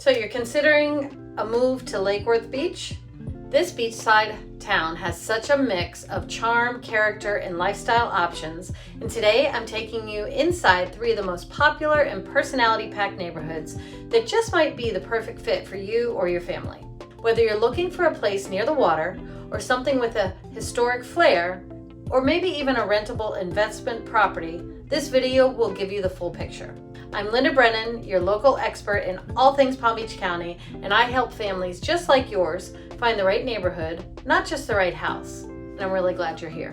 So you're considering a move to Lake Worth Beach? This beachside town has such a mix of charm, character, and lifestyle options, and today I'm taking you inside 3 of the most popular and personality-packed neighborhoods that just might be the perfect fit for you or your family. Whether you're looking for a place near the water, or something with a historic flair, or maybe even a rentable investment property, this video will give you the full picture. I'm Linda Brennan, your local expert in all things Palm Beach County, and I help families just like yours find the right neighborhood, not just the right house. And I'm really glad you're here.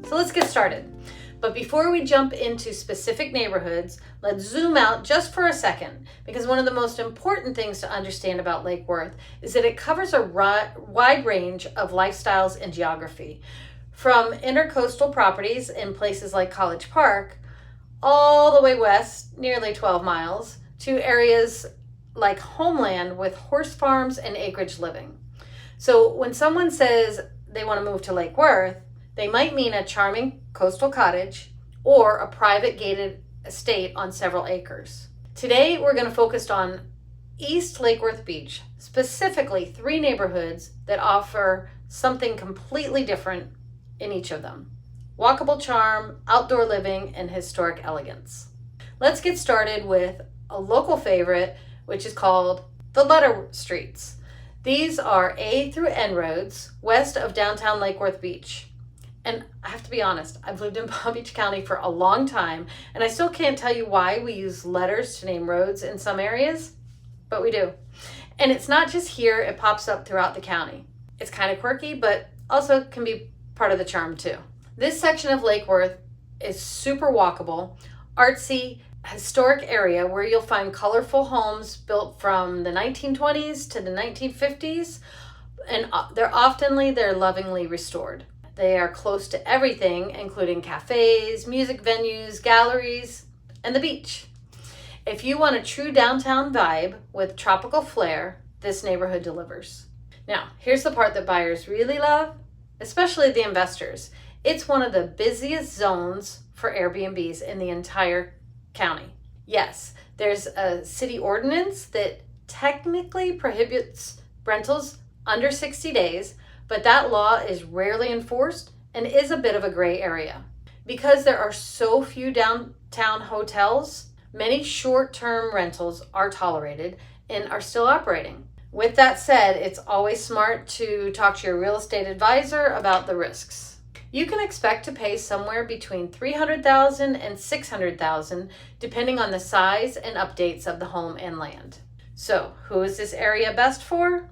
So let's get started. But before we jump into specific neighborhoods, let's zoom out just for a second, because one of the most important things to understand about Lake Worth is that it covers a wide range of lifestyles and geography. From intercoastal properties in places like College Park, all the way west, nearly 12 miles, to areas like Homeland with horse farms and acreage living. So when someone says they want to move to Lake Worth, they might mean a charming coastal cottage or a private gated estate on several acres. Today, we're going to focus on East Lake Worth Beach, specifically 3 neighborhoods that offer something completely different in each of them: walkable charm, outdoor living, and historic elegance. Let's get started with a local favorite, which is called the Letter Streets. These are A through N roads west of downtown Lake Worth Beach. And I have to be honest, I've lived in Palm Beach County for a long time, and I still can't tell you why we use letters to name roads in some areas, but we do. And it's not just here, it pops up throughout the county. It's kind of quirky, but also can be part of the charm too. This section of Lake Worth is super walkable, artsy, historic area where you'll find colorful homes built from the 1920s to the 1950s, and they're lovingly restored. They are close to everything, including cafes, music venues, galleries, and the beach. If you want a true downtown vibe with tropical flair, this neighborhood delivers. Now, here's the part that buyers really love, especially the investors. It's one of the busiest zones for Airbnbs in the entire county. Yes, there's a city ordinance that technically prohibits rentals under 60 days, but that law is rarely enforced and is a bit of a gray area. Because there are so few downtown hotels, many short-term rentals are tolerated and are still operating. With that said, it's always smart to talk to your real estate advisor about the risks. You can expect to pay somewhere between $300,000 and $600,000 depending on the size and updates of the home and land. So, who is this area best for?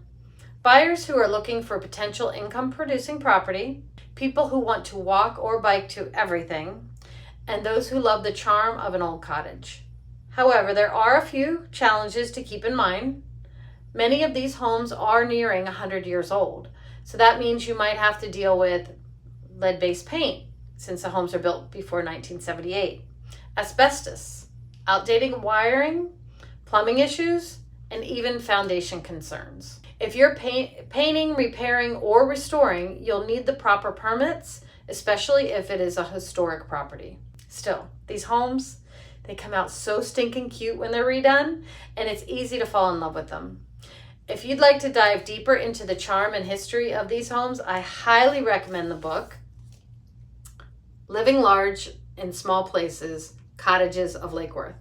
Buyers who are looking for potential income-producing property, people who want to walk or bike to everything, and those who love the charm of an old cottage. However, there are a few challenges to keep in mind. Many of these homes are nearing 100 years old, so that means you might have to deal with lead-based paint, since the homes are built before 1978, asbestos, outdated wiring, plumbing issues, and even foundation concerns. If you're painting, repairing, or restoring, you'll need the proper permits, especially if it is a historic property. Still, these homes, they come out so stinking cute when they're redone, and it's easy to fall in love with them. If you'd like to dive deeper into the charm and history of these homes, I highly recommend the book, Living Large in Small Places, Cottages of Lake Worth.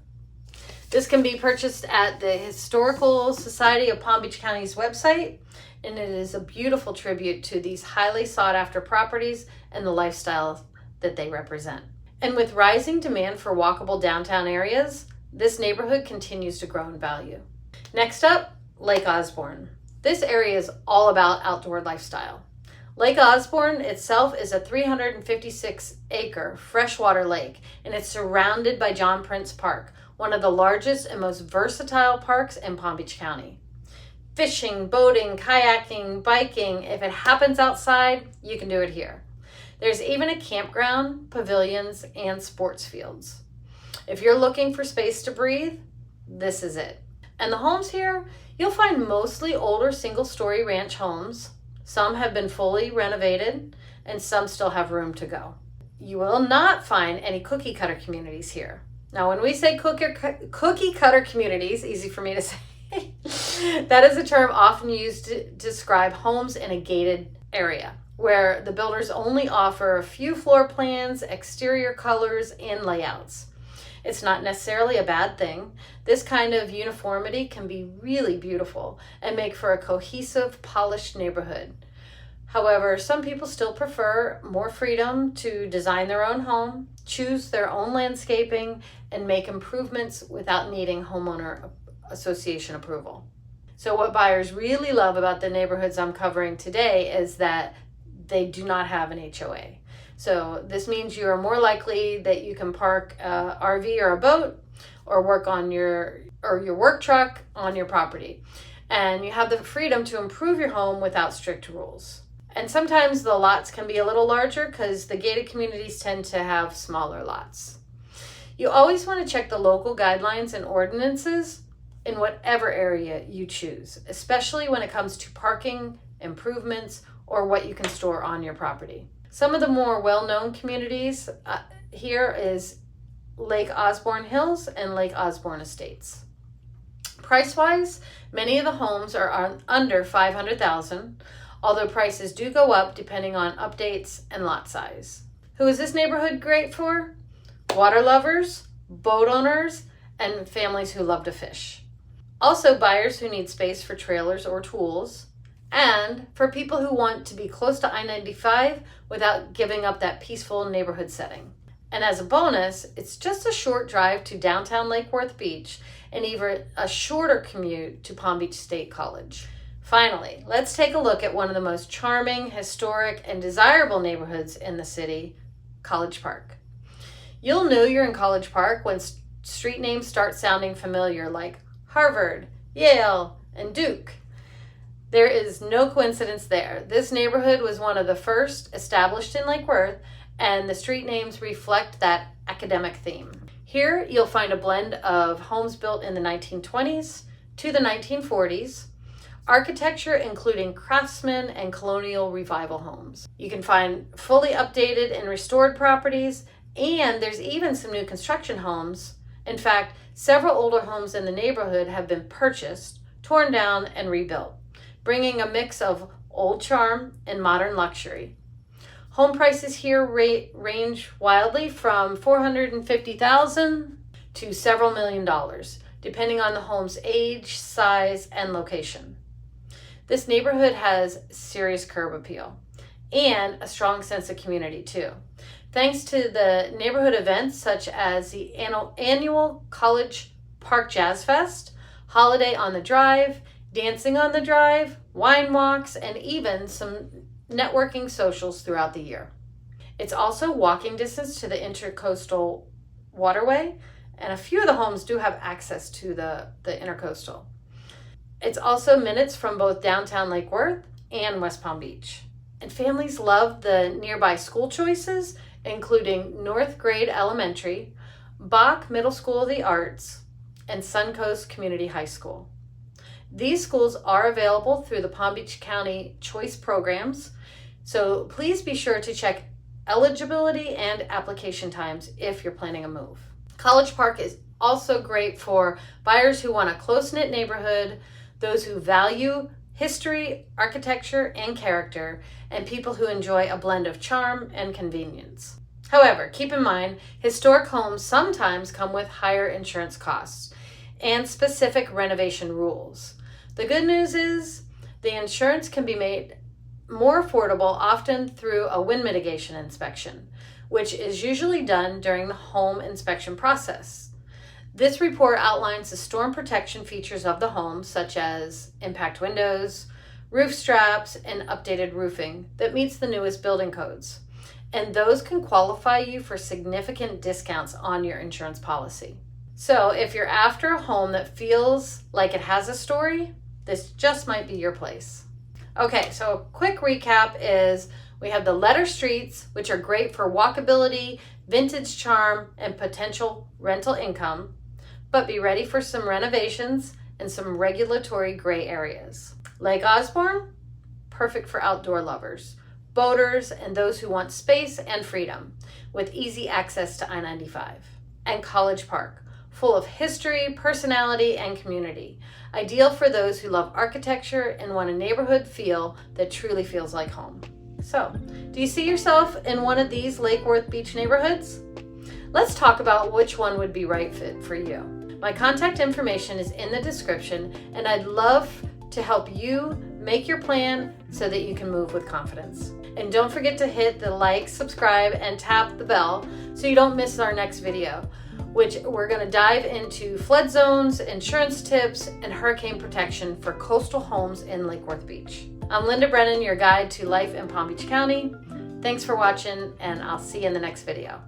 This can be purchased at the Historical Society of Palm Beach County's website, and it is a beautiful tribute to these highly sought-after properties and the lifestyle that they represent. And with rising demand for walkable downtown areas, this neighborhood continues to grow in value. Next up, Lake Osborne. This area is all about outdoor lifestyle. Lake Osborne itself is a 356-acre freshwater lake, and it's surrounded by John Prince Park, one of the largest and most versatile parks in Palm Beach County. Fishing, boating, kayaking, biking, if it happens outside, you can do it here. There's even a campground, pavilions, and sports fields. If you're looking for space to breathe, this is it. And the homes here, you'll find mostly older single-story ranch homes. Some have been fully renovated, and some still have room to go. You will not find any cookie-cutter communities here. Now, when we say cookie cutter communities, easy for me to say, That is a term often used to describe homes in a gated area where the builders only offer a few floor plans, exterior colors, and layouts. It's not necessarily a bad thing. This kind of uniformity can be really beautiful and make for a cohesive, polished neighborhood. However, some people still prefer more freedom to design their own home, choose their own landscaping, and make improvements without needing homeowner association approval. So what buyers really love about the neighborhoods I'm covering today is that they do not have an HOA. So this means you are more likely that you can park an RV or a boat or work on your work truck on your property. And you have the freedom to improve your home without strict rules. And sometimes the lots can be a little larger because the gated communities tend to have smaller lots. You always want to check the local guidelines and ordinances in whatever area you choose, especially when it comes to parking, improvements, or what you can store on your property. Some of the more well-known communities here is Lake Osborne Hills and Lake Osborne Estates. Price-wise, many of the homes are under $500,000, although prices do go up depending on updates and lot size. Who is this neighborhood great for? Water lovers, boat owners, and families who love to fish. Also buyers who need space for trailers or tools, and for people who want to be close to I-95 without giving up that peaceful neighborhood setting. And as a bonus, it's just a short drive to downtown Lake Worth Beach and even a shorter commute to Palm Beach State College. Finally, let's take a look at one of the most charming, historic, and desirable neighborhoods in the city, College Park. You'll know you're in College Park when street names start sounding familiar, like Harvard, Yale, and Duke. There is no coincidence there. This neighborhood was one of the first established in Lake Worth, and the street names reflect that academic theme. Here, you'll find a blend of homes built in the 1920s to the 1940s, architecture including craftsman and colonial revival homes. You can find fully updated and restored properties, and there's even some new construction homes. In fact, several older homes in the neighborhood have been purchased, torn down, and rebuilt, bringing a mix of old charm and modern luxury. Home prices here range wildly from $450,000 to several $1 million, depending on the home's age, size, and location. This neighborhood has serious curb appeal and a strong sense of community too, thanks to the neighborhood events such as the annual College Park Jazz Fest, Holiday on the Drive, Dancing on the Drive, wine walks, and even some networking socials throughout the year. It's also walking distance to the Intercoastal Waterway, and a few of the homes do have access to the Intercoastal. It's also minutes from both downtown Lake Worth and West Palm Beach. And families love the nearby school choices, including North Grade Elementary, Bach Middle School of the Arts, and Suncoast Community High School. These schools are available through the Palm Beach County Choice programs, so please be sure to check eligibility and application times if you're planning a move. College Park is also great for buyers who want a close-knit neighborhood, those who value history, architecture, and character, and people who enjoy a blend of charm and convenience. However, keep in mind, historic homes sometimes come with higher insurance costs and specific renovation rules. The good news is the insurance can be made more affordable, often through a wind mitigation inspection, which is usually done during the home inspection process. This report outlines the storm protection features of the home, such as impact windows, roof straps, and updated roofing that meets the newest building codes. And those can qualify you for significant discounts on your insurance policy. So if you're after a home that feels like it has a story, this just might be your place. Okay, so a quick recap is we have the letter streets, which are great for walkability, vintage charm, and potential rental income, but be ready for some renovations and some regulatory gray areas. Lake Osborne, perfect for outdoor lovers, boaters, and those who want space and freedom with easy access to I-95. And College Park, full of history, personality, and community. Ideal for those who love architecture and want a neighborhood feel that truly feels like home. So, do you see yourself in one of these Lake Worth Beach neighborhoods? Let's talk about which one would be right fit for you. My contact information is in the description, and I'd love to help you make your plan so that you can move with confidence. And don't forget to hit the like, subscribe, and tap the bell so you don't miss our next video, which we're going to dive into flood zones, insurance tips, and hurricane protection for coastal homes in Lake Worth Beach. I'm Linda Brennan, your guide to life in Palm Beach County. Thanks for watching, and I'll see you in the next video.